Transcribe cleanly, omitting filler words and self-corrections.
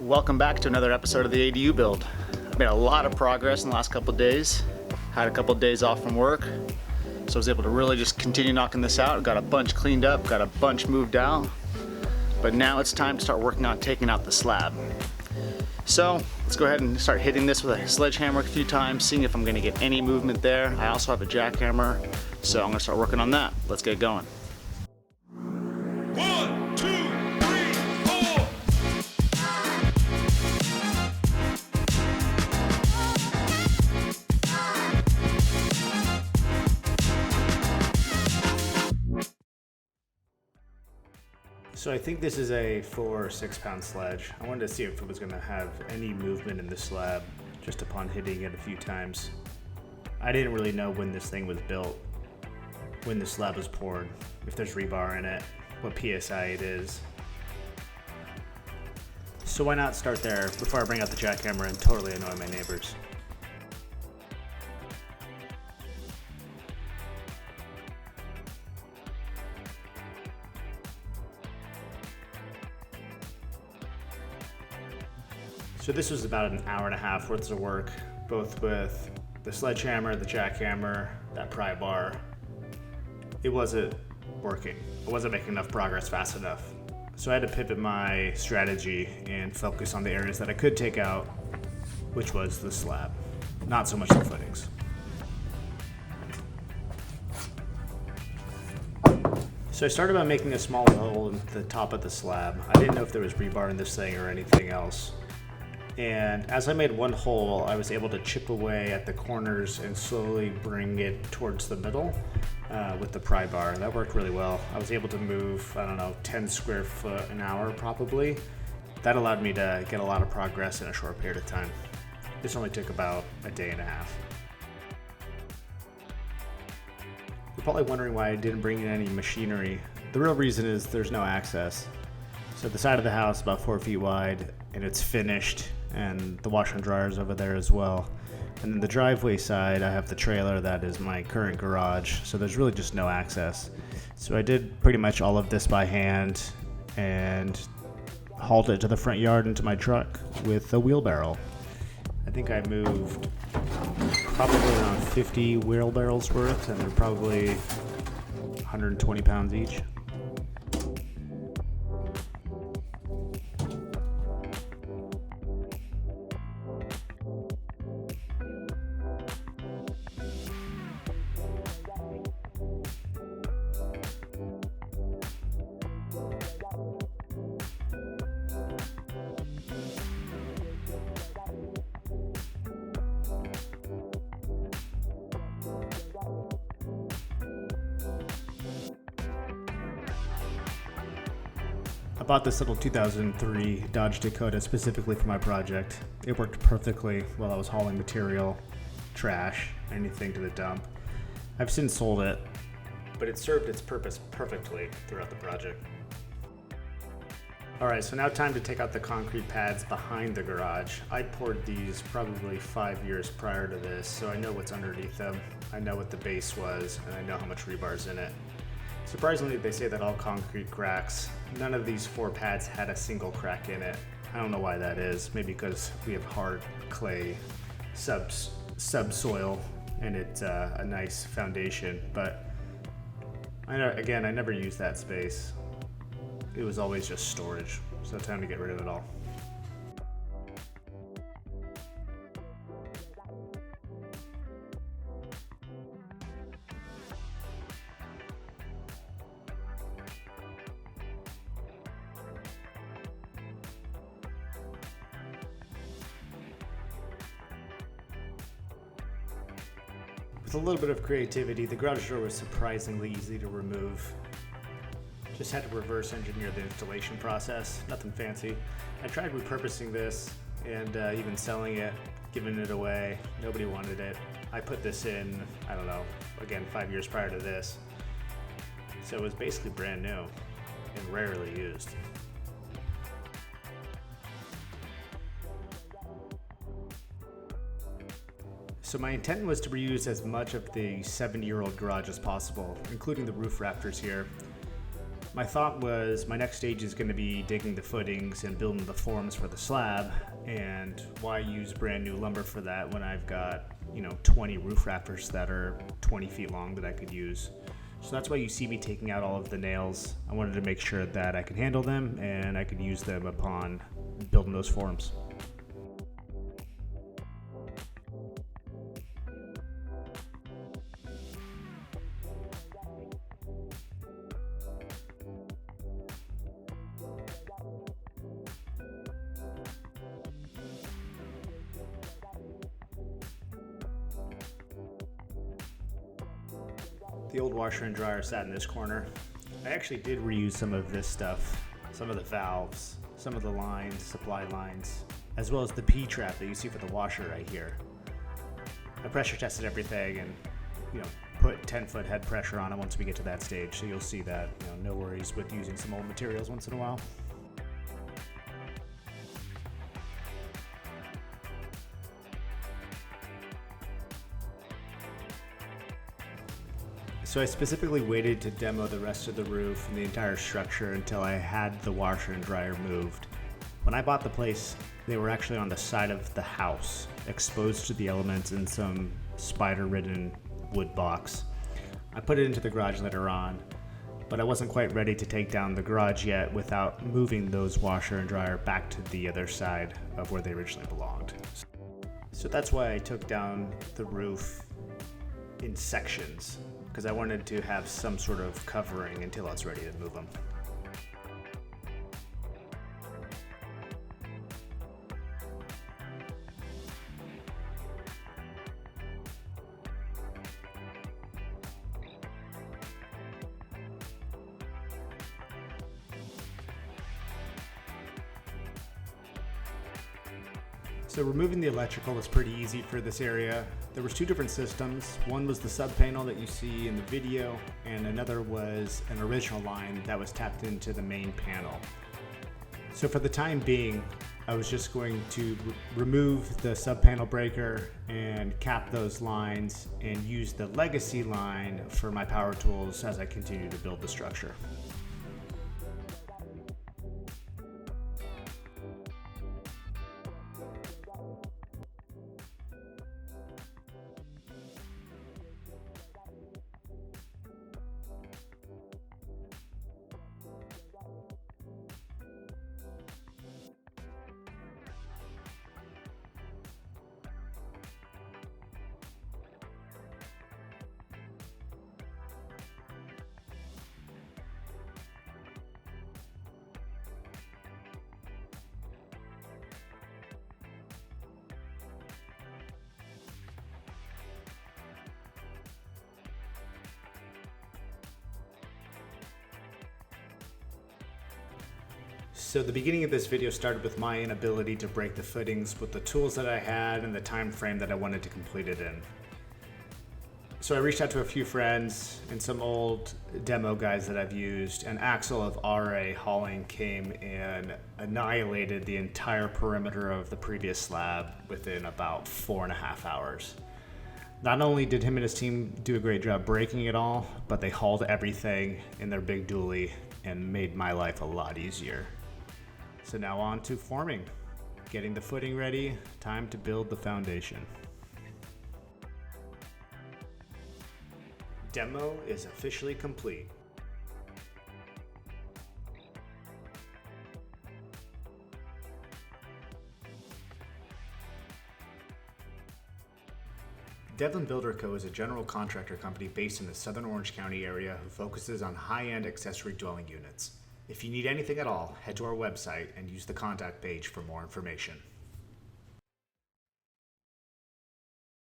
Welcome back to another episode of the ADU build. I've made a lot of progress in the last couple of days. Had a couple of days off from work, so I was able to really just continue knocking this out. Got a bunch cleaned up, got a bunch moved out, but now it's time to start working on taking out the slab. So let's go ahead and start hitting this with a sledgehammer a few times, seeing if I'm gonna get any movement there. I also have a jackhammer, so I'm gonna start working on that. Let's get going. So I think this is a 4 or 6 pound sledge. I wanted to see if it was going to have any movement in the slab just upon hitting it a few times. I didn't really know when this thing was built, when the slab was poured, if there's rebar in it, what PSI it is. So why not start there before I bring out the jackhammer and totally annoy my neighbors. So this was about an hour and a half worth of work, both with the sledgehammer, the jackhammer, that pry bar. It wasn't working. I wasn't making enough progress fast enough. So I had to pivot my strategy and focus on the areas that I could take out, which was the slab, not so much the footings. So I started by making a small hole in the top of the slab. I didn't know if there was rebar in this thing or anything else. And as I made one hole, I was able to chip away at the corners and slowly bring it towards the middle with the pry bar. That worked really well. I was able to move, 10 square foot an hour probably. That allowed me to get a lot of progress in a short period of time. This only took about a day and a half. You're probably wondering why I didn't bring in any machinery. The real reason is there's no access. So the side of the house is about 4 feet wide and it's finished, and the washer and dryer is over there as well. And then the driveway side, I have the trailer that is my current garage, so there's really just no access. So I did pretty much all of this by hand and hauled it to the front yard into my truck with a wheelbarrow. I think I moved probably around 50 wheelbarrows worth, and they're probably 120 pounds each. I bought this little 2003 Dodge Dakota specifically for my project. It worked perfectly while I was hauling material, trash, anything to the dump. I've since sold it, but it served its purpose perfectly throughout the project. Alright, so now time to take out the concrete pads behind the garage. I poured these probably 5 years prior to this, so I know what's underneath them. I know what the base was, and I know how much rebar's in it. Surprisingly, they say that all concrete cracks. None of these 4 pads had a single crack in it. I don't know why that is. Maybe because we have hard clay subsoil and it's a nice foundation. But I never used that space. It was always just storage. So time to get rid of it all. With a little bit of creativity, the garage door was surprisingly easy to remove. Just had to reverse engineer the installation process, nothing fancy. I tried repurposing this and even selling it, giving it away. Nobody wanted it. I put this in, 5 years prior to this. So it was basically brand new and rarely used. So my intent was to reuse as much of the 7-year-old garage as possible, including the roof rafters here. My thought was my next stage is going to be digging the footings and building the forms for the slab, and why use brand new lumber for that when I've got 20 roof rafters that are 20 feet long that I could use. So that's why you see me taking out all of the nails. I wanted to make sure that I could handle them and I could use them upon building those forms. The old washer and dryer sat in this corner. I actually did reuse some of this stuff, some of the valves, some of the lines, supply lines, as well as the P-trap that you see for the washer right here. I pressure tested everything and put 10-foot head pressure on it once we get to that stage, so you'll see that no worries with using some old materials once in a while. So I specifically waited to demo the rest of the roof and the entire structure until I had the washer and dryer moved. When I bought the place, they were actually on the side of the house, exposed to the elements in some spider-ridden wood box. I put it into the garage later on, but I wasn't quite ready to take down the garage yet without moving those washer and dryer back to the other side of where they originally belonged. So that's why I took down the roof in sections, because I wanted to have some sort of covering until I was ready to move them. So removing the electrical was pretty easy for this area. There was two different systems. One was the sub panel that you see in the video, and another was an original line that was tapped into the main panel. So for the time being, I was just going to remove the sub panel breaker and cap those lines and use the legacy line for my power tools as I continue to build the structure. So the beginning of this video started with my inability to break the footings with the tools that I had and the time frame that I wanted to complete it in. So I reached out to a few friends and some old demo guys that I've used, and Axel of RA Hauling came and annihilated the entire perimeter of the previous slab within about 4.5 hours. Not only did him and his team do a great job breaking it all, but they hauled everything in their big dually and made my life a lot easier. So now on to forming. Getting the footing ready, time to build the foundation. Demo is officially complete. Devlin Builder Co. is a general contractor company based in the Southern Orange County area who focuses on high-end accessory dwelling units. If you need anything at all, head to our website and use the contact page for more information.